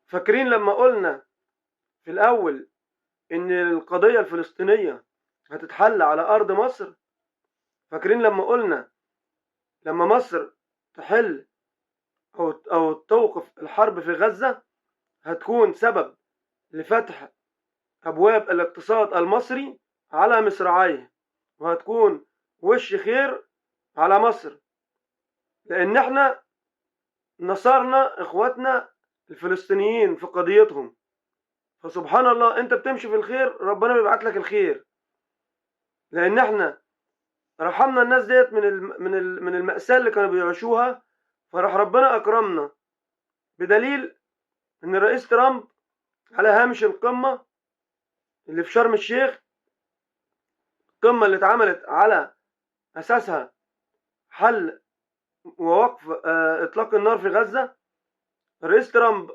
فاكرين لما قلنا في الأول إن القضية الفلسطينية هتتحل على أرض مصر؟ فاكرين لما قلنا لما مصر تحل أو توقف الحرب في غزة هتكون سبب لفتح أبواب الاقتصاد المصري على مصراعيه، وهتكون وش خير على مصر، لأن احنا نصرنا إخواتنا الفلسطينيين في قضيتهم. فسبحان الله، انت بتمشي في الخير ربنا بيبعت لك الخير، لأن احنا رحمنا الناس ديت من المأساة اللي كانوا بيعيشوها، فراح ربنا أكرمنا بدليل إن الرئيس ترامب على هامش القمة اللي في شرم الشيخ، القمة اللي اتعملت على أساسها حل ووقف إطلاق النار في غزة، الرئيس ترامب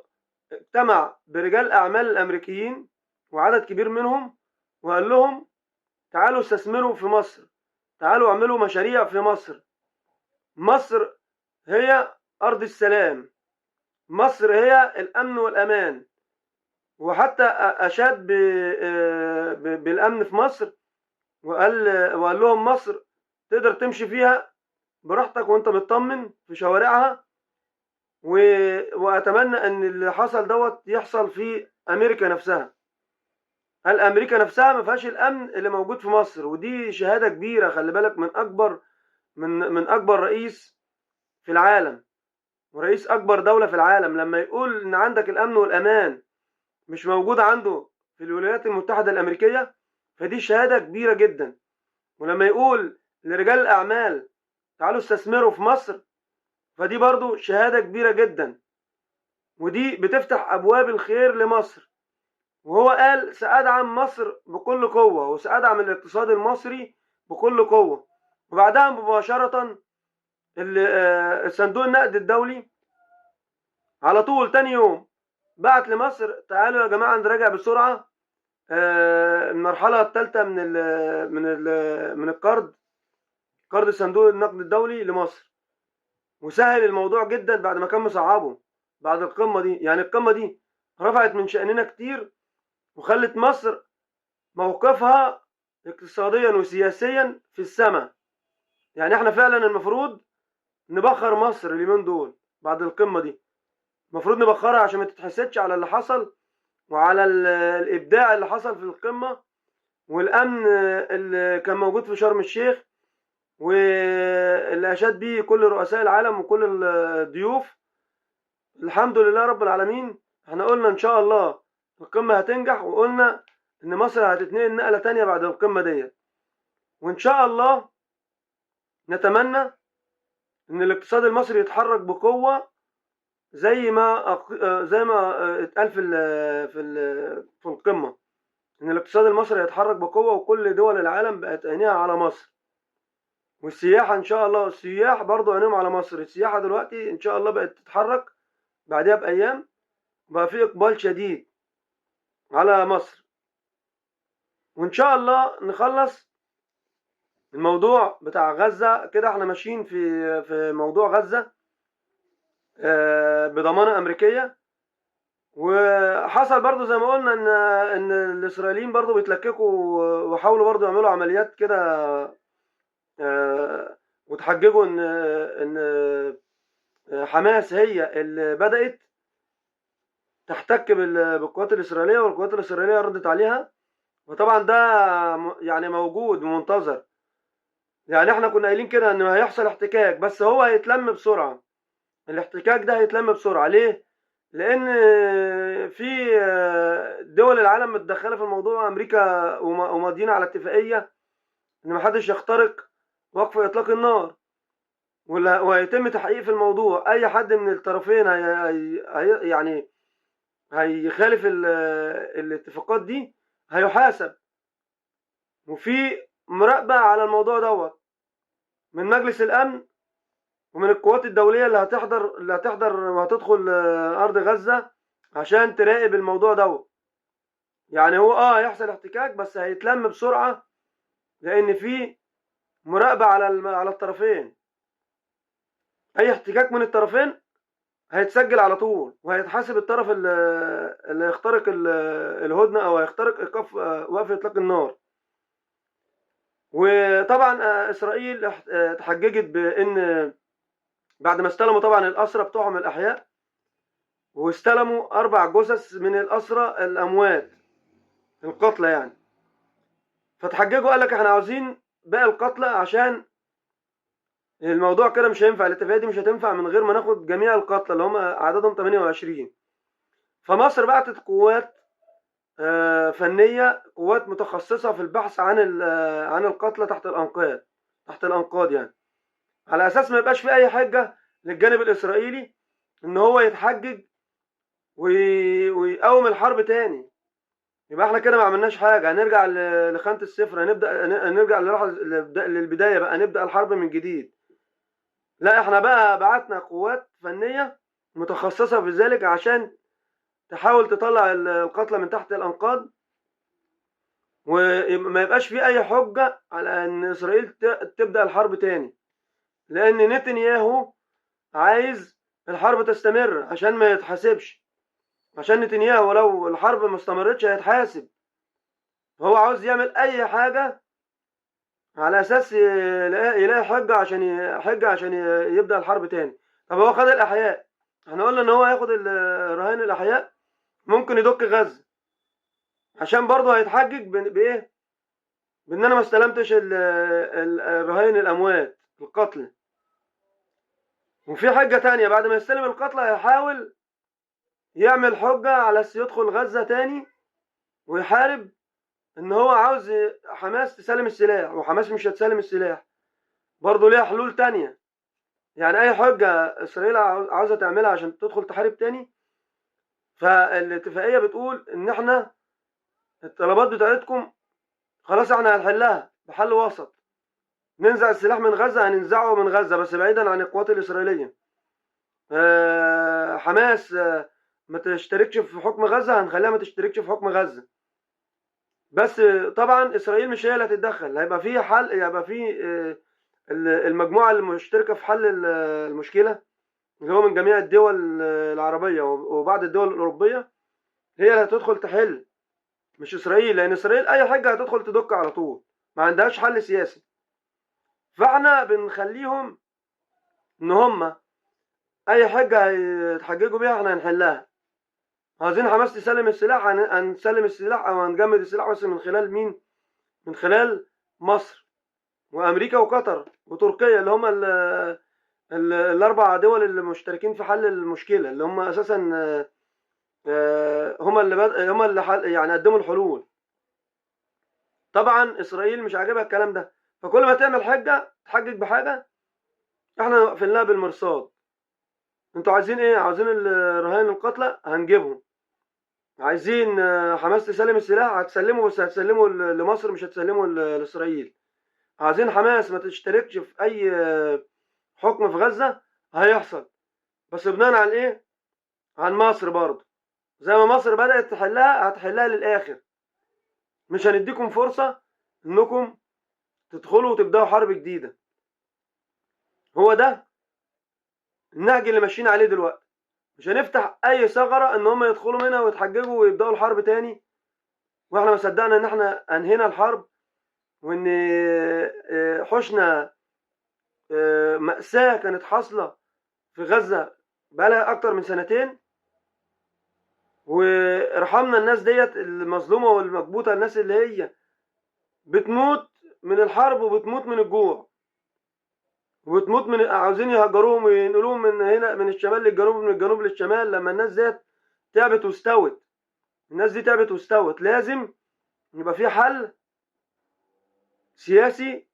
اجتمع برجال الأعمال الأمريكيين وعدد كبير منهم، وقال لهم تعالوا استثمروا في مصر، تعالوا اعملوا مشاريع في مصر. مصر هي أرض السلام، مصر هي الأمن والأمان. وحتى أشاد بالأمن في مصر، وقال لهم مصر تقدر تمشي فيها براحتك وانت مطمن في شوارعها، وأتمنى أن اللي حصل دوت يحصل في أمريكا نفسها. هل أمريكا نفسها ما فيهاش الأمن اللي موجود في مصر؟ ودي شهادة كبيرة، خلي بالك، من أكبر رئيس في العالم ورئيس أكبر دولة في العالم، لما يقول إن عندك الأمن والأمان مش موجود عنده في الولايات المتحدة الأمريكية، فدي شهادة كبيرة جدا. ولما يقول لرجال الأعمال تعالوا استثمروا في مصر، فدي برضو شهادة كبيرة جدا، ودي بتفتح أبواب الخير لمصر. وهو قال سأدعم مصر بكل قوة، وسأدعم الاقتصاد المصري بكل قوة. وبعدها مباشرة صندوق النقد الدولي على طول تاني يوم بعت لمصر تعالوا يا جماعة نراجع بسرعة المرحلة الثالثة من قرض صندوق النقد الدولي لمصر، وسهل الموضوع جدا بعد ما كان مصعبه بعد القمة دي. يعني القمة دي رفعت من شأننا كتير، وخلت مصر موقفها اقتصاديا وسياسيا في السماء. يعني احنا فعلا المفروض نبخر مصر اليومين دول بعد القمة دي، المفروض نبخرها عشان ما تتحسدش على اللي حصل وعلى الإبداع اللي حصل في القمة والأمن اللي كان موجود في شرم الشيخ، واللي أشاد بيه كل رؤساء العالم وكل الضيوف. الحمد لله رب العالمين. احنا قلنا إن شاء الله القمة هتنجح، وقلنا إن مصر هتتنقل نقلة تانية بعد القمة دي، وإن شاء الله نتمنى إن الاقتصاد المصري يتحرك بقوة زي ما اتقال في القمة، إن الاقتصاد المصري يتحرك بقوة، وكل دول العالم بقت عينيها على مصر. والسياحة إن شاء الله، السياح برضو عينيهم على مصر. السياحة دلوقتي إن شاء الله بقت تتحرك بعدها بأيام، بقى في إقبال شديد على مصر. وإن شاء الله نخلص الموضوع بتاع غزة كده. احنا ماشيين في موضوع غزة بضمانة أمريكية. وحصل برضو زي ما قلنا ان الاسرائيليين برضو بيتلككوا وحاولوا برضو يعملوا عمليات كده، وتحججوا ان حماس هي اللي بدأت تحتك بالقوات الإسرائيلية، والقوات الإسرائيلية ردت عليها. وطبعا ده يعني موجود ومنتظر. يعني احنا كنا قايلين كده انه هيحصل احتكاك، بس هو هيتلم بسرعة. الاحتكاك ده هيتلم بسرعة. ليه؟ لأن في دول العالم متدخلة في الموضوع، أمريكا وماضيين على اتفاقية إن محدش يخترق وقف إطلاق النار، وهيتم تحقيق في الموضوع. أي حد من الطرفين يعني هيخالف الاتفاقات دي هيحاسب. وفي مراقبة على الموضوع دوت من مجلس الأمن ومن القوات الدولية اللي هتحضر وهتدخل أرض غزة عشان تراقب الموضوع دوت. يعني هو هيحصل احتكاك بس هيتلم بسرعة، لأن في مراقبة على الطرفين. أي احتكاك من الطرفين هيتسجل على طول، وهيتحاسب الطرف اللي يخترق الهدنة أو هيخترق إيقاف وقف إطلاق النار. وطبعا إسرائيل اتحججت بإن بعد ما استلموا طبعا الأسرى بتوعهم الأحياء، واستلموا 4 جثث من الأسرى الأموات القتلى يعني، فتحججوا قال لك احنا عاوزين باقي القتلى عشان الموضوع كده مش هينفع، الاتفاقية دي مش هتنفع من غير ما ناخد جميع القتلى اللي هم عددهم 28. فمصر بعتت قوات فنية، قوات متخصصة في البحث عن القتلى تحت الأنقاض يعني، على أساس ما يبقاش في أي حجة للجانب الإسرائيلي إن هو يتحجج ويقاوم الحرب تاني. يبقى احنا كده ما عملناش حاجة، هنرجع لخانة الصفر، نرجع للبداية بقى، نبدأ الحرب من جديد. لا، احنا بقى بعتنا قوات فنية متخصصة في ذلك عشان تحاول تطلع القتلى من تحت الأنقاض، وما يبقاش في أي حجة على إن إسرائيل تبدأ الحرب تاني، لأن نتنياهو عايز الحرب تستمر عشان ما يتحاسبش، عشان نتنياهو لو الحرب ما استمرتش هيتحاسب. هو عاوز يعمل أي حاجة على أساس يلاقي حجة عشان يبدأ الحرب تاني. طب هو خد الأحياء، احنا قلنا إن هو هياخد الرهائن الأحياء، ممكن يدك غزة عشان برضه هيتحجج بإيه؟ بإن أنا ما استلمتش الرهائن الأموات القتل. وفي حجة تانية، بعد ما يستلم القتلى هيحاول يعمل حجة على يدخل غزة تاني ويحارب، إن هو عاوز حماس تسلم السلاح، وحماس مش هتسلم السلاح، برضه ليها حلول تانية. يعني أي حجة إسرائيل عاوزة تعملها عشان تدخل تحارب تاني، فالاتفاقية بتقول إن إحنا الطلبات بتاعتكم خلاص احنا هنحلها بحل وسط، ننزع السلاح من غزة هننزعه من غزة بس بعيدا عن القوات الإسرائيلية. حماس ما تشتركش في حكم غزة، هنخليها ما تشتركش في حكم غزة. بس طبعا إسرائيل مش هي اللي هتتدخل، هيبقى في حل، يبقى في المجموعة المشتركة في حل المشكلة اللي هو من جميع الدول العربية وبعض الدول الأوروبية، هي اللي هتدخل تحل، مش إسرائيل، لأن إسرائيل أي حاجة هتدخل تدك على طول، ما عندهاش حل سياسي. فاحنا بنخليهم إن هم أي حاجة هيتحججوا بيها احنا هنحلها. عايزين حماس تسلم السلاح، هنسلم السلاح أو هنجمد السلاح، بس من خلال مين؟ من خلال مصر وأمريكا وقطر وتركيا، اللي هم ال4 دول اللي مشتركين في حل المشكلة، اللي هم أساسا هم اللي يعني قدموا الحلول. طبعا إسرائيل مش عاجبها الكلام ده، فكل ما تعمل حجة تحجج بحاجة احنا واقفين لها بالمرصاد. انتوا عايزين ايه؟ عاوزين الرهائن القتلى هنجيبهم، عايزين حماس تسلم السلاح هتسلمه، بس هتسلمه لمصر مش هتسلمه لإسرائيل. عايزين حماس ما تشتركش في أي حكم في غزة، هيحصل، بس بناء على ايه؟ عن مصر برضه، زي ما مصر بدأت تحلها هتحلها للآخر، مش هنديكم فرصة انكم تدخلوا وتبدأوا حرب جديدة. هو ده النهج اللي ماشيين عليه دلوقتي، مش هنفتح اي ثغرة ان هم يدخلوا منها ويتحججوا ويبدأوا الحرب تاني، واحنا ما صدقنا ان احنا انهينا الحرب، وان حشنا مأساة كانت حاصلة في غزة بقالها اكتر من 2 سنين، ورحمنا الناس ديت المظلومة والمكبوتة، الناس اللي هي بتموت من الحرب وبتموت من الجوع وبتموت من عاوزين يهجروهم وينقلوهم من هنا من الشمال للجنوب، من الجنوب للشمال. لما الناس ديت تعبت واستوت، الناس دي تعبت واستوت، لازم يبقى في حل سياسي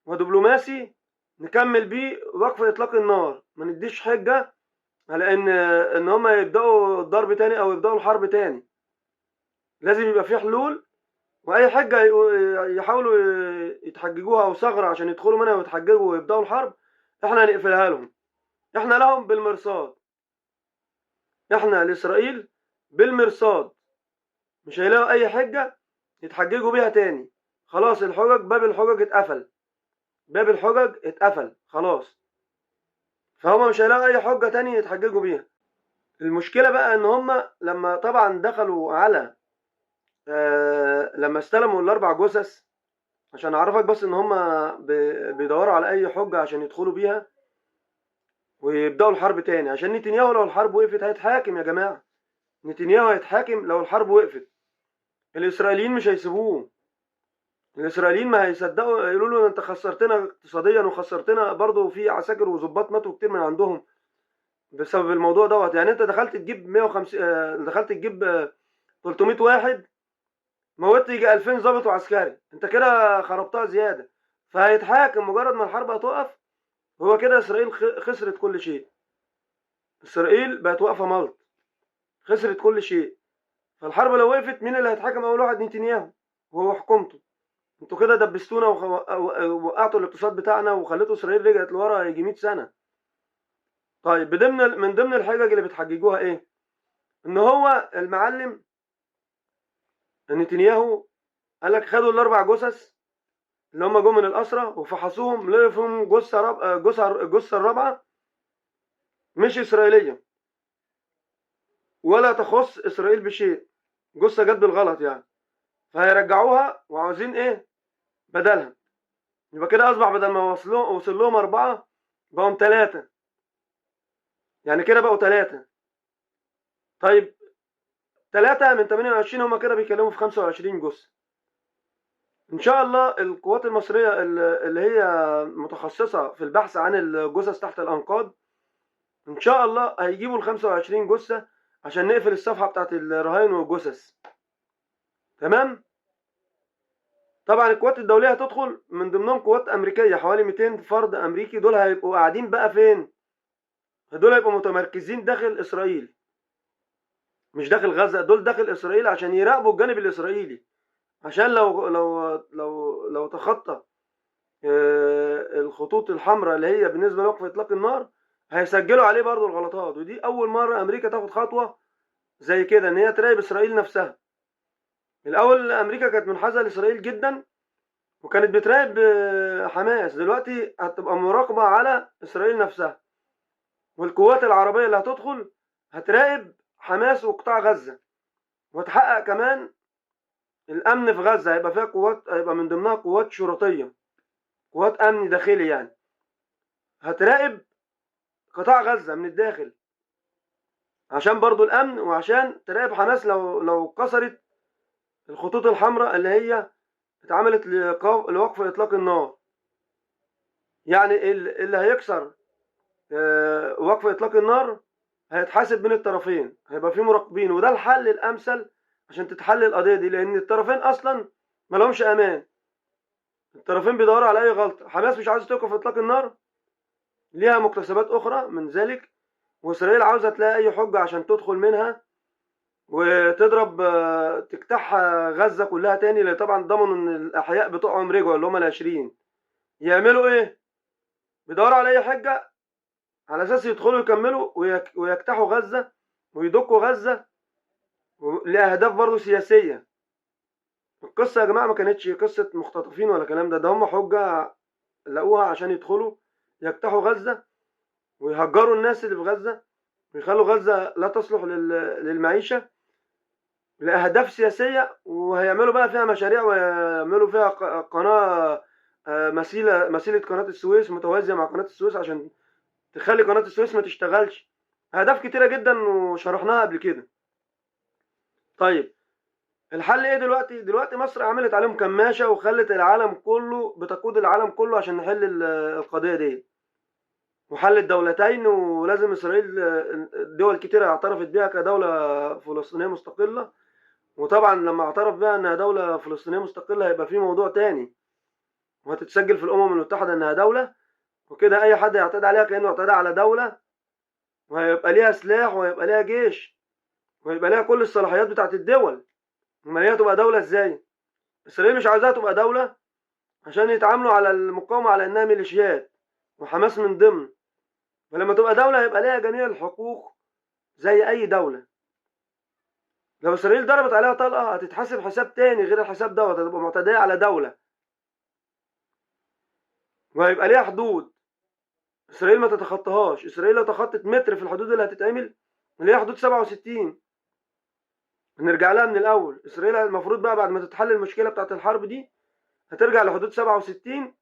ودبلوماسي نكمل بيه وقف اطلاق النار، ما نديش حجة على ان هم يبدأوا الضرب تاني او يبدأوا الحرب تاني. لازم يبقى في حلول، واي حجة يحاولوا يتحججوها او ثغرة عشان يدخلوا منها ويتحججوا ويبدأوا الحرب، احنا هنقفلها لهم، احنا لهم بالمرصاد، احنا لإسرائيل بالمرصاد، مش هيلاقوا اي حجة يتحججوا بيها تاني. خلاص باب الحجج اتقفل، باب الحجج اتقفل خلاص، فهم مش هيلاقوا اي حجة تاني يتحججوا بيها. المشكلة بقى ان هم لما طبعا دخلوا على لما استلموا الاربع جثث، عشان اعرفك بس ان هم بيدوروا على اي حجة عشان يدخلوا بيها ويبدأوا الحرب تاني، عشان نتنياهو لو الحرب وقفت هيتحاكم يا جماعة. نتنياهو هيتحاكم لو الحرب وقفت. الاسرائيليين مش هيسيبوه. الاسرائيليين ما هيصدقوا، يقولوا له انت خسرتنا اقتصاديا وخسرتنا برضه، في عساكر وظباط ماتوا كتير من عندهم بسبب الموضوع دوت. يعني انت دخلت تجيب 150، دخلت تجيب 300 واحد، موتت يجي 2000 ضابط وعسكري، انت كده خربتها زياده. فهيتحاكم مجرد ما الحرب هتقف. هو كده اسرائيل خسرت كل شيء. اسرائيل بقت واقفه ملط، خسرت كل شيء. فالحرب لو وقفت، مين اللي هيتحاكم اول واحد؟ نتنياهو وهو حكومته. انتوا كده دبستونا ووقعتوا الاقتصاد بتاعنا وخليتوا اسرائيل رجعت لورا يجي 100 سنه. طيب من ضمن الحجج اللي بتحججوها ايه؟ ان هو المعلم نتنياهو قال لك خدوا الاربع جثث اللي هم جم من الاسرى وفحصوهم، لقوا فيهم الجثه الرابعه مش اسرائيليه ولا تخص اسرائيل بشيء، جثه جت بالغلط يعني. فهيرجعوها وعاوزين ايه بدلها. يبقى كده اصبح بدل ما وصل لهم اربعه بقوا ثلاثه، يعني كده بقوا ثلاثه. طيب 3 من 28 هم كده بيتكلموا في 25 جثه. ان شاء الله القوات المصريه اللي هي متخصصه في البحث عن الجثث تحت الانقاض، ان شاء الله هيجيبوا ال 25 جثه عشان نقفل الصفحه بتاعت الرهائن والجثث. تمام. طبعا القوات الدوليه هتدخل، من ضمنهم قوات امريكيه حوالي 200 فرد امريكي. دول هيبقوا قاعدين بقى فين؟ دول هيبقوا متمركزين داخل اسرائيل، مش داخل غزه، دول داخل اسرائيل عشان يراقبوا الجانب الاسرائيلي. عشان لو تخطى الخطوط الحمراء اللي هي بالنسبه لوقف اطلاق النار، هيسجلوا عليه برضو الغلطات. ودي اول مره امريكا تاخد خطوه زي كده، ان هي تراقب اسرائيل نفسها. الاول امريكا كانت منحازه لاسرائيل جدا وكانت بتراقب حماس، دلوقتي هتبقى مراقبه على اسرائيل نفسها. والقوات العربيه اللي هتدخل هتراقب حماس وقطاع غزه، وتحقق كمان الامن في غزه. هيبقى فيها قوات، هيبقى من ضمنها قوات شرطيه، قوات امن داخلي يعني، هتراقب قطاع غزه من الداخل، عشان برضو الامن وعشان تراقب حماس لو كسرت الخطوط الحمراء اللي هي اتعملت لوقف اطلاق النار. يعني اللي هيكسر وقف اطلاق النار هيتحاسب بين الطرفين، هيبقى في مراقبين. وده الحل الامثل عشان تتحل القضيه دي، لان الطرفين اصلا ما لهمش امان. الطرفين بيدوروا على اي غلطه. حماس مش عاوزه توقف اطلاق النار، ليها مكتسبات اخرى من ذلك، واسرائيل عاوزه تلاقي اي حجه عشان تدخل منها وتضرب تجتاح غزه كلها تاني. لان طبعا ضمنوا ان الاحياء بتوعهم رجعوا اللي هم ال20. يعملوا ايه؟ بيدوروا على اي حجه على اساس يدخلوا يكملوا ويجتاحوا غزه ويدقوا غزه لاهداف برضه سياسيه. القصه يا جماعه ما كانتش قصه مختطفين ولا كلام ده هم حجه لقوها عشان يدخلوا يجتاحوا غزه ويهجروا الناس اللي في غزه ويخلوا غزه لا تصلح للمعيشه لاهداف سياسيه. وهيعملوا بقى فيها مشاريع ويعملوا فيها قناه مسيله قناه السويس متوازيه مع قناه السويس عشان تخلي قناه السويس ما تشتغلش. اهداف كتيره جدا وشرحناها قبل كده. طيب الحل ايه دلوقتي؟ دلوقتي مصر عملت عليهم كماشه وخلت العالم كله بتقود العالم كله عشان نحل القضيه دي، وحل الدولتين. ولازم اسرائيل دول كتيره اعترفت بيها كدوله فلسطينيه مستقله. وطبعا لما اعترف بها انها دوله فلسطينيه مستقله هيبقى في موضوع تاني وهتتسجل في الامم المتحده انها دوله، وكده اي حد يعتدي عليها كانه اعتدى على دوله، وهيبقى ليها سلاح وهيبقى ليها جيش وهيبقى ليها كل الصلاحيات بتاعت الدول. امال هي تبقى دوله ازاي؟ اسرائيل مش عايزاها تبقى دوله عشان يتعاملوا على المقاومه على انها ميليشيات وحماس من ضمن. فلما تبقى دوله هيبقى ليها جميع الحقوق زي اي دوله. لو اسرائيل ضربت عليها طلقه هتتحاسب حساب تاني غير الحساب دوت، هتبقى معتديه على دوله وهيبقى ليها حدود اسرائيل ما تتخطاهاش. اسرائيل لو تخطت متر في الحدود اللي هتتعمل اللي هي حدود 67. نرجع لها من الأول. إسرائيل المفروض بقى بعد ما تتحل المشكلة بتاعت الحرب دي هترجع لحدود 67،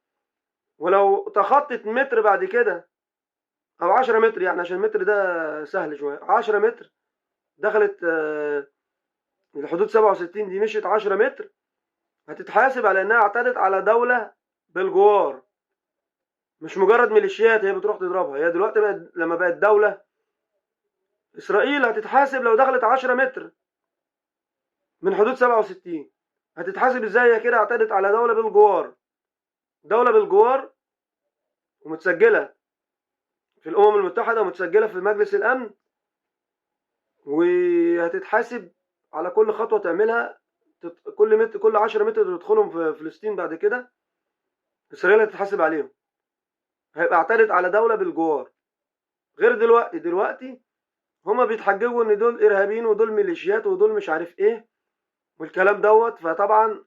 ولو تخطت متر بعد كده أو 10 متر، يعني عشان المتر ده سهل شوية، 10 متر دخلت الحدود 67 دي، مشيت 10 متر، هتتحاسب على إنها اعتدت على دولة بالجوار، مش مجرد ميليشيات هي بتروح تضربها. هي دلوقتي بقت لما بقت دولة، إسرائيل هتتحاسب لو دخلت 10 متر من حدود 67. هتتحاسب ازاي؟ هي كده اعتدت على دولة بالجوار، دولة بالجوار ومتسجلة في الأمم المتحدة ومتسجلة في مجلس الأمن، وهتتحاسب على كل خطوة تعملها. كل 10 متر تدخلهم في فلسطين بعد كده إسرائيل هتتحاسب عليهم. هيبقى اعتدت على دولة بالجوار. غير دلوقتي هما بيتحججوا ان دول ارهابيين ودول ميليشيات ودول مش عارف ايه والكلام دوت. فطبعا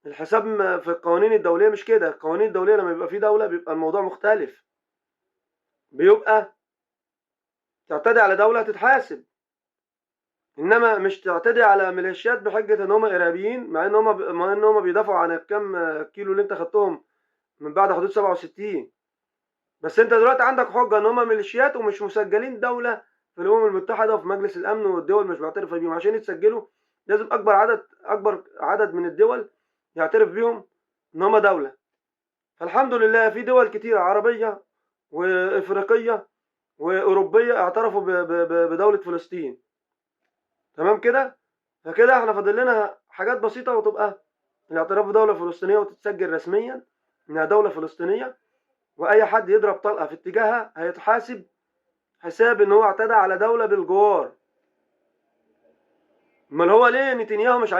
الحساب في القوانين الدولية مش كده. القوانين الدولية لما بيبقى في دولة بيبقى الموضوع مختلف، بيبقى تعتدي على دولة تتحاسب، انما مش تعتدي على ميليشيات بحجة ان هم ارهابيين، مع ان هم بيدافعوا عن الكام كيلو اللي انت خدتهم من بعد حدود 67. بس انت دلوقتي عندك حجة ان هم ميليشيات ومش مسجلين دولة في الامم المتحدة وفي مجلس الامن، والدول مش معترفة بيهم. عشان يتسجلوا لازم اكبر عدد من الدول يعترف بيهم ان هم دولة. فالحمد لله في دول كتيرة عربية وافريقية واوروبية اعترفوا بدولة فلسطين. تمام كده. فكده احنا فاضل لنا حاجات بسيطة وتبقى الاعتراف بدولة فلسطينية وتتسجل رسميا انها دولة فلسطينية، واي حد يضرب طلقة في اتجاهها هيتحاسب حساب ان هو اعتدى على دولة بالجوار. امال هو ليه نتنياهو مش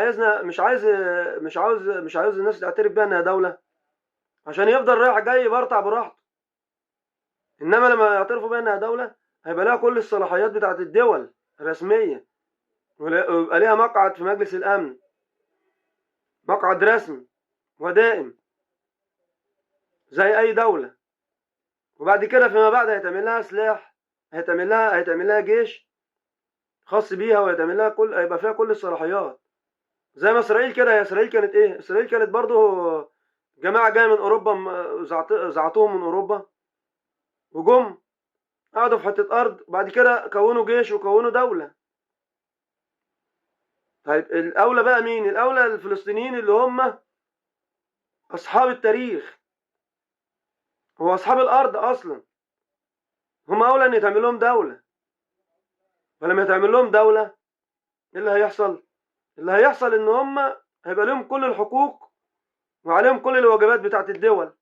عاوز الناس تعترف بيها انها دولة؟ عشان يفضل رايح جاي برطع براحته. انما لما يعترفوا بيها انها دولة هيبقى لها كل الصلاحيات بتاعت الدول الرسمية، ويبقى ليها مقعد في مجلس الامن، مقعد رسمي ودائم زي اي دولة. وبعد كده فيما بعد هيتعمل لها سلاح، هيتعمل لها جيش خاص بيها، هيبقى فيها كل الصلاحيات. زي ما اسرائيل كده. هي اسرائيل كانت ايه؟ اسرائيل كانت برضو جماعة جاية من اوروبا، زعتوهم من اوروبا وجم قعدوا في حتة ارض، وبعد كده كونوا جيش وكونوا دولة. طيب الاولى بقى مين؟ الاولى الفلسطينيين اللي هم اصحاب التاريخ، هو اصحاب الارض اصلا، هم اولى ان يتعمل لهم دولة. فلما يتعمل لهم دولة ايه اللي هيحصل؟ اللي هيحصل ان هم هيبقى لهم كل الحقوق وعليهم كل الواجبات بتاعت الدول.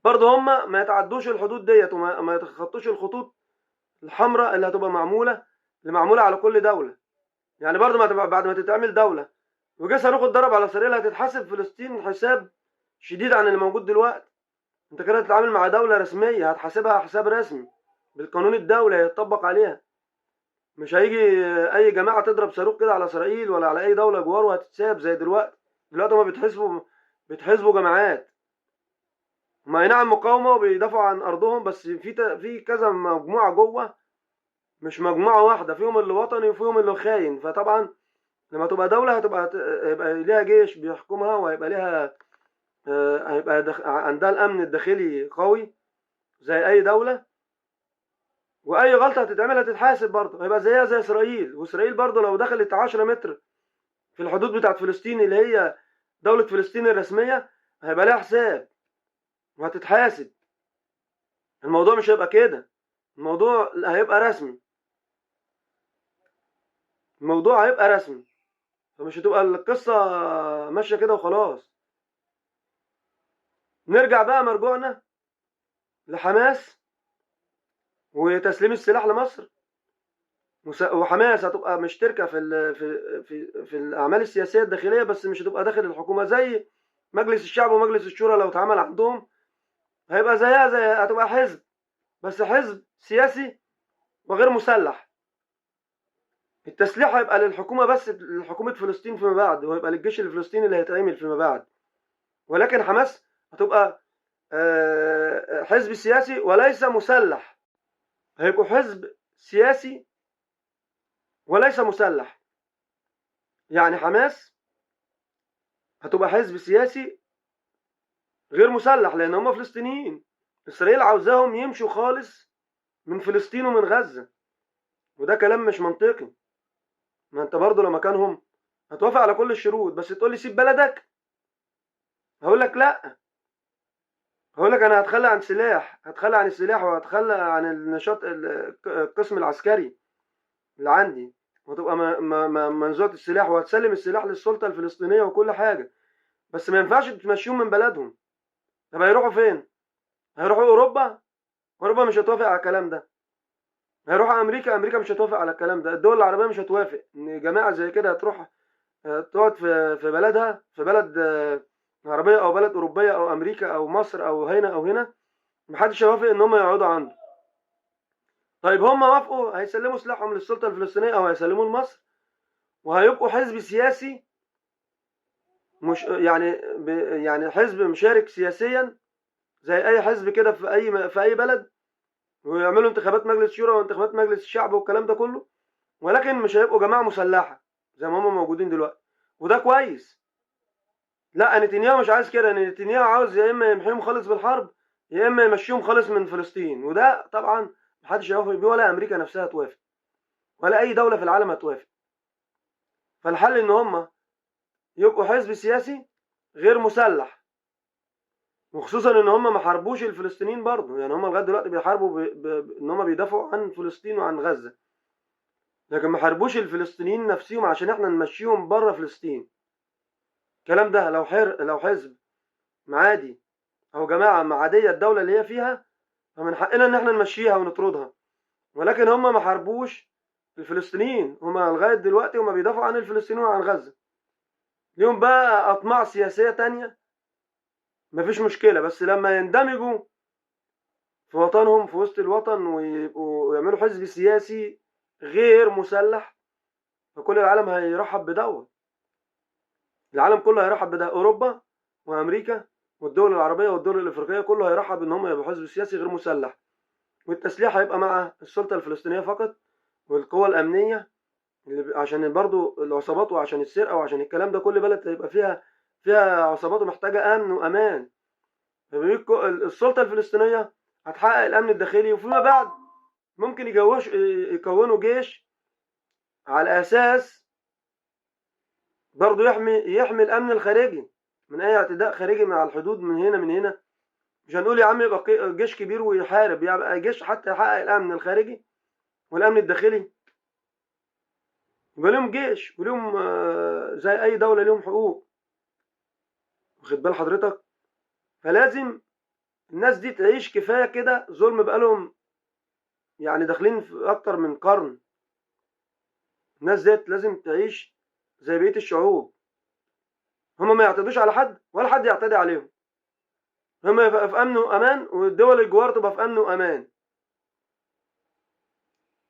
برضه هم ما يتعدوش الحدود ديت وما يتخطوش الخطوط الحمراء اللي هتبقى معمولة على كل دولة. يعني برضه ما تبقى بعد ما تتعمل دولة وجه صاروخ اتضرب على اسرائيل هتتحاسب فلسطين حساب شديد عن اللي موجود دلوقتي. انت كده هتتعامل مع دولة رسمية، هتحاسبها حساب رسمي بالقانون الدولي هيتطبق عليها. مش هيجي اي جماعة تضرب صاروخ كده على اسرائيل ولا على اي دولة جوار وهتتساب زي دلوقتي. دلوقتي هما بيتحسبوا جماعات. هما اي نعم مقاومة وبيدافعوا عن ارضهم، بس في كذا مجموعة جوه، مش مجموعة واحدة، فيهم اللي وطني وفيهم اللي خاين. فطبعا لما تبقى دولة هيبقى ليها جيش بيحكمها، وهيبقى ليها عندها الأمن الداخلي قوي زي أي دولة. وأي غلطة هتتعمل هتتحاسب برضه، هيبقى زيها زي إسرائيل. وإسرائيل برضه لو دخلت 10 متر في الحدود بتاعت فلسطين اللي هي دولة فلسطين الرسمية هيبقى لها حساب وهتتحاسب. الموضوع مش هيبقى كده، الموضوع هيبقى رسمي، الموضوع هيبقى رسمي. فمش هتبقى القصة ماشية كده وخلاص. نرجع بقى مرجوعنا لحماس وتسليم السلاح لمصر. وحماس هتبقى مشتركة في الأعمال السياسية الداخلية، بس مش هتبقى داخل الحكومة زي مجلس الشعب ومجلس الشورى. لو اتعمل عندهم هيبقى هتبقى حزب، بس حزب سياسي وغير مسلح. التسليح هيبقى للحكومة بس، لحكومة فلسطين فيما بعد، وهيبقى للجيش الفلسطيني اللي هيتعمل فيما بعد. ولكن حماس هتبقى حزب سياسي وليس مسلح، هيبقوا حزب سياسي وليس مسلح. يعني حماس هتبقى حزب سياسي غير مسلح، لان هم فلسطينيين. اسرائيل عاوزاهم يمشوا خالص من فلسطين ومن غزة، وده كلام مش منطقي. ما انت برضو لو مكانهم هتوافق على كل الشروط، بس تقول لي سيب بلدك، هقول لك لا. هقول لك انا هتخلى عن سلاح، هتخلى عن السلاح وهتخلى عن النشاط القسم العسكري اللي عندي، وتبقى منزوعة السلاح، وهتسلم السلاح للسلطة الفلسطينية وكل حاجة، بس ما ينفعش تمشيهم من بلدهم. طب هيروحوا فين؟ هيروحوا اوروبا؟ اوروبا مش هتوافق على الكلام ده. هيروحوا امريكا؟ امريكا مش هتوافق على الكلام ده. الدول العربية مش هتوافق ان جماعة زي كده هتروح تقعد في بلدها، في بلد عربية او بلد اوروبية او امريكا او مصر او هنا او هنا. محدش هيوافق ان هم يقعدوا عنده. طيب هم وافقوا، هيسلموا سلاحهم للسلطة الفلسطينية او هيسلموه لمصر، وهيبقوا حزب سياسي، مش يعني يعني حزب مشارك سياسيا زي اي حزب كده في اي بلد، ويعملوا انتخابات مجلس شورى وانتخابات مجلس الشعب والكلام ده كله، ولكن مش هيبقوا جماعة مسلحة زي ما هم موجودين دلوقتي، وده كويس. لا، نتنياهو مش عايز كده. نتنياهو عاوز يا اما يمحيهم خالص بالحرب، يا اما يمشيهم خالص من فلسطين، وده طبعا محدش هيوافق بيه، ولا امريكا نفسها توافق، ولا اي دولة في العالم هتوافق. فالحل ان هم يبقوا حزب سياسي غير مسلح، وخصوصا ان هم ما حاربوش الفلسطينيين برضه. يعني هم لغايه دلوقتي بيحاربوا ان هم بيدافعوا عن فلسطين وعن غزه، لكن ما حاربوش الفلسطينيين نفسهم عشان احنا نمشيهم بره فلسطين. الكلام ده لو حزب معادي او جماعه معاديه الدوله اللي هي فيها، فمن حقنا ان احنا نمشيها ونطردها. ولكن هم ما حاربوش الفلسطينيين، هم لغايه دلوقتي هم بيدافعوا عن الفلسطينيين وعن غزه. ليهم بقى اطماع سياسيه تانية، مفيش مشكله، بس لما يندمجوا في وطنهم، في وسط الوطن، ويعملوا حزب سياسي غير مسلح، فكل العالم هيرحب بدوت. العالم كله هيرحب بده، اوروبا وامريكا والدول العربيه والدول الافريقيه كله هيرحب ان هم يبقوا حزب سياسي غير مسلح، والتسليح هيبقى مع السلطه الفلسطينيه فقط والقوى الامنيه، عشان برضو العصابات وعشان السرقه وعشان الكلام ده. كل بلد هيبقى فيها عصابات ومحتاجه امن وامان. السلطه الفلسطينيه هتحقق الامن الداخلي، وفيما بعد ممكن يكونوا جيش على اساس برضو يحمي الامن الخارجي من اي اعتداء خارجي من على الحدود، من هنا. مش هنقول يا عم يبقى جيش كبير ويحارب، يبقى جيش حتى يحقق الامن الخارجي والامن الداخلي. يبقى لهم جيش ولهم زي اي دوله لهم حقوق، واخد بال حضرتك؟ فلازم الناس دي تعيش كفايه كده ظلم بقالهم، يعني داخلين في اكتر من قرن. الناس ديت لازم تعيش زي بقيه الشعوب، هما ما يعتدوش على حد ولا حد يعتدي عليهم، هما يبقى في امن وامان، والدول الجوار تبقى في امن وامان.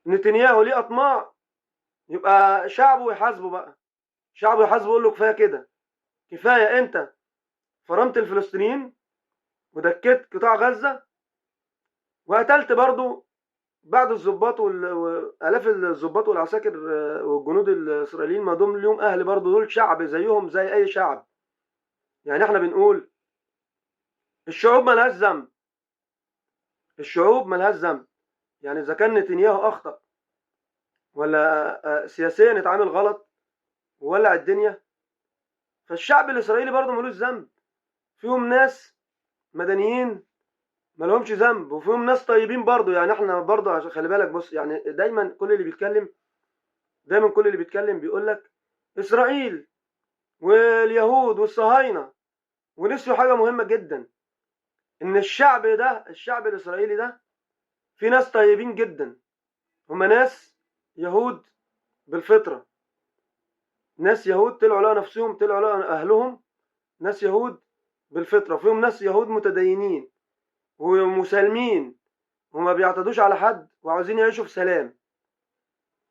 نتنياهو ليه اطماع، يبقى شعبه يحاسبه بقى، شعبه يحاسبه يقول له كفايه كده، كفايه انت فرمت الفلسطينيين ودكيت قطاع غزه، وقتلت برضو بعض الضباط والاف الضباط والعساكر والجنود الاسرائيليين، ما دول ليهم اهل برضو، دول شعب زيهم زي اي شعب. يعني احنا بنقول الشعوب ملهاش ذنب، الشعوب ملهاش ذنب. يعني اذا كان نتنياهو اخطأ ولا سياسيا اتعامل غلط وولع الدنيا، فالشعب الاسرائيلي برضه ملوش ذنب. فيهم ناس مدنيين مالهمش ذنب، وفيهم ناس طيبين برضه. يعني احنا برضه عشان خلي بالك، بص، يعني دايما كل اللي بيتكلم بيقول لك اسرائيل واليهود والصهاينه، ونسيوا حاجه مهمه جدا، ان الشعب الاسرائيلي ده في ناس طيبين جدا، هما ناس يهود بالفطره، ناس يهود طلعوا لقوا نفسهم، طلعوا لقوا اهلهم ناس يهود بالفطره، فيهم ناس يهود متدينين ومسالمين وما بيعتدوش على حد وعاوزين يعيشوا في سلام.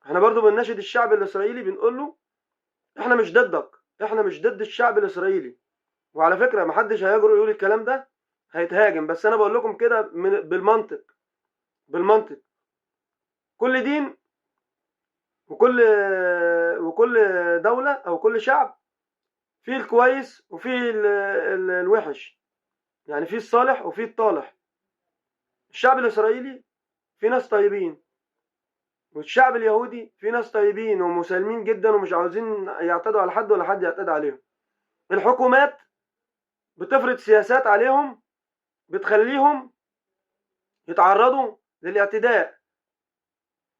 احنا برضو بنناشد الشعب الاسرائيلي، بنقول له احنا مش ضدك، احنا مش ضد الشعب الاسرائيلي. وعلى فكره محدش هيجرؤ يقول الكلام ده، هيتهاجم، بس انا بقول لكم كده بالمنطق. كل دين وكل دولة أو كل شعب فيه الكويس وفيه الوحش، يعني فيه الصالح وفيه الطالح. الشعب الإسرائيلي فيه ناس طيبين، والشعب اليهودي فيه ناس طيبين ومسالمين جدا ومش عاوزين يعتدوا على حد ولا حد يعتدي عليهم. الحكومات بتفرض سياسات عليهم بتخليهم يتعرضوا للاعتداء.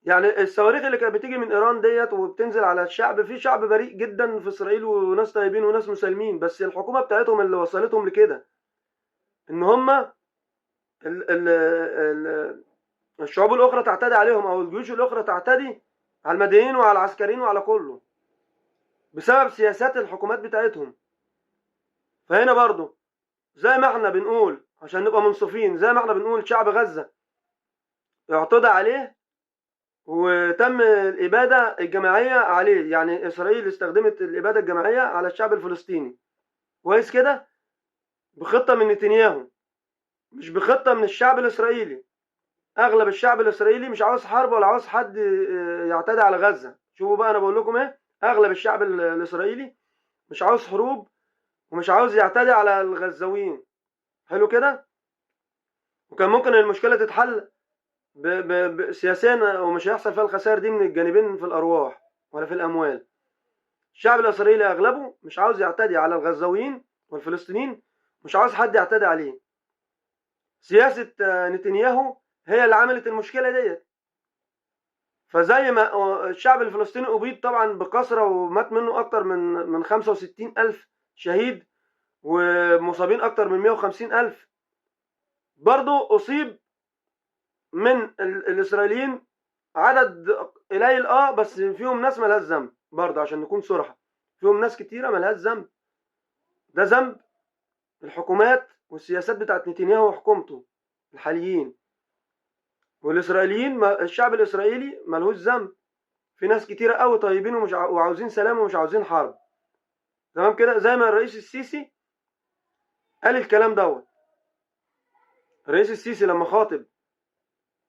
يعني الصواريخ اللي كانت بتيجي من ايران ديت وبتنزل على الشعب، في شعب بريء جدا في اسرائيل وناس طيبين وناس مسالمين، بس الحكومه بتاعتهم اللي وصلتهم لكده ان هم الشعوب الاخرى تعتدي عليهم، او الجيوش الاخرى تعتدي على المدنيين وعلى العسكريين وعلى كله بسبب سياسات الحكومات بتاعتهم. فهنا برضو زي ما احنا بنقول عشان نبقى منصفين، زي ما احنا بنقول شعب غزة اعتدى عليه وتم الإبادة الجماعية عليه، يعني إسرائيل استخدمت الإبادة الجماعية على الشعب الفلسطيني كويس كده بخطة من نتنياهو، مش بخطة من الشعب الإسرائيلي. أغلب الشعب الإسرائيلي مش عاوز حرب ولا عاوز حد يعتدي على غزة. شوفوا بقى أنا بقول لكم إيه، أغلب الشعب الإسرائيلي مش عاوز حروب ومش عاوز يعتدي على الغزاويين. حلو كده. وكان ممكن المشكلة تتحل سياسيا ومش هيحصل فيها الخسائر دي من الجانبين في الأرواح ولا في الأموال. الشعب الإسرائيلي أغلبه مش عاوز يعتدي على الغزاويين والفلسطينيين، مش عاوز حد يعتدي عليه. سياسة نتنياهو هي اللي عملت المشكلة ديت. فزي ما الشعب الفلسطيني أبيد طبعا بكثرة ومات منه أكتر من 65 ألف شهيد ومصابين أكتر من 150 ألف، برضو أصيب من الإسرائيليين عدد قليل بس فيهم ناس ملهاش ذنب برضه، عشان نكون صراحة فيهم ناس كتيرة ملهاش ذنب. ده ذنب الحكومات والسياسات بتاعت نتنياهو وحكومته الحاليين. والإسرائيليين الشعب الإسرائيلي ملهوش ذنب، في ناس كتيرة قوي طيبين وعاوزين سلام ومش عاوزين حرب. تمام كده. زي ما الرئيس السيسي قال الكلام دوت. الرئيس السيسي لما خاطب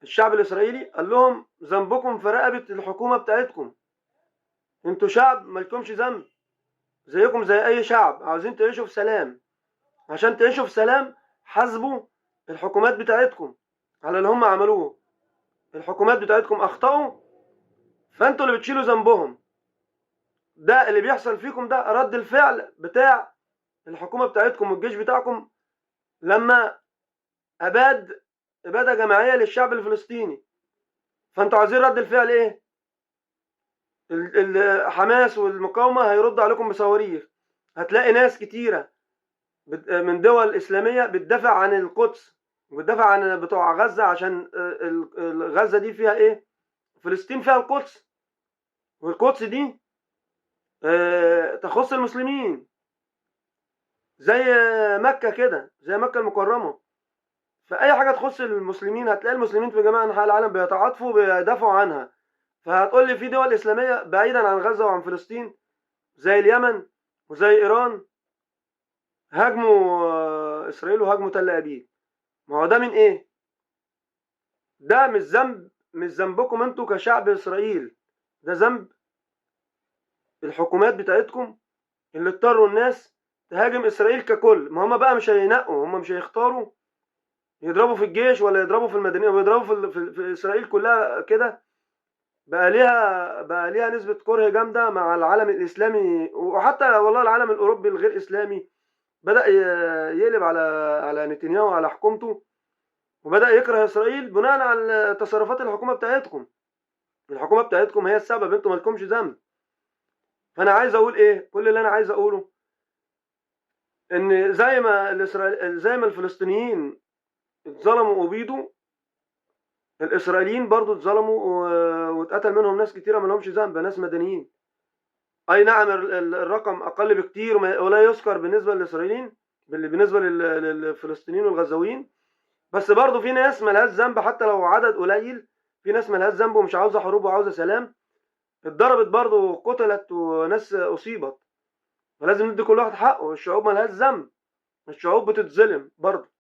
الشعب الإسرائيلي قال لهم ذنبكم في رقبة الحكومة بتاعتكم، انتوا شعب مالكمش ذنب، زيكم زي اي شعب عاوزين تعيشوا في سلام. عشان تعيشوا في سلام حاسبوا الحكومات بتاعتكم على اللي هم عملوه. الحكومات بتاعتكم اخطأوا فانتوا اللي بتشيلوا ذنبهم. ده اللي بيحصل فيكم، ده رد الفعل بتاع الحكومة بتاعتكم والجيش بتاعكم لما اباد ابادة جماعية للشعب الفلسطيني. فانتوا عايزين رد الفعل ايه؟ حماس والمقاومة هيرد عليكم بصواريخ. هتلاقي ناس كتيرة من دول إسلامية بتدافع عن القدس وبتدافع عن بتوع غزة، عشان غزة دي فيها إيه؟ فلسطين فيها القدس، والقدس دي تخص المسلمين زي مكة كده، زي مكة المكرمة. فأي حاجة تخص المسلمين هتلاقي المسلمين في جميع أنحاء العالم بيتعاطفوا بيدافعوا عنها. فهتقول لي في دول إسلامية بعيدا عن غزة وعن فلسطين زي اليمن وزي إيران هاجموا إسرائيل وهاجموا تل أبيب. ما هو ده من إيه؟ ده مش ذنبكم انتوا كشعب إسرائيل، ده ذنب الحكومات بتاعتكم اللي اضطروا الناس تهاجم إسرائيل ككل. ما هم بقى مش هينقوا، هم مش هيختاروا يضربوا في الجيش ولا يضربوا في المدنيين ويضربوا في إسرائيل كلها كده. بقى ليها نسبة كره جامدة مع العالم الإسلامي، وحتى والله العالم الأوروبي الغير إسلامي بدأ يقلب على نتنياهو وعلى حكومته، وبدأ يكره إسرائيل بناء على تصرفات الحكومة بتاعتكم. الحكومة بتاعتكم هي السبب، انتوا مالكمش ذنب. فأنا عايز أقول إيه؟ كل اللي أنا عايز أقوله إن زي ما الفلسطينيين اتظلموا وأبيدوا، الإسرائيليين برضو اتظلموا واتقتل منهم ناس كتيرة مالهمش ذنب، ناس مدنيين. أي نعم الرقم أقل بكتير ولا يذكر بالنسبة للإسرائيليين بالنسبة للفلسطينيين والغزاويين، بس برضو في ناس مالهاش ذنب حتى لو عدد قليل. في ناس مالهاش ذنب ومش عاوزة حروب وعاوزة سلام، اتضربت برضو قتلت وناس أصيبت. فلازم ندي كل واحد حقه. الشعوب مالهاش ذنب، الشعوب بتتظلم برضه.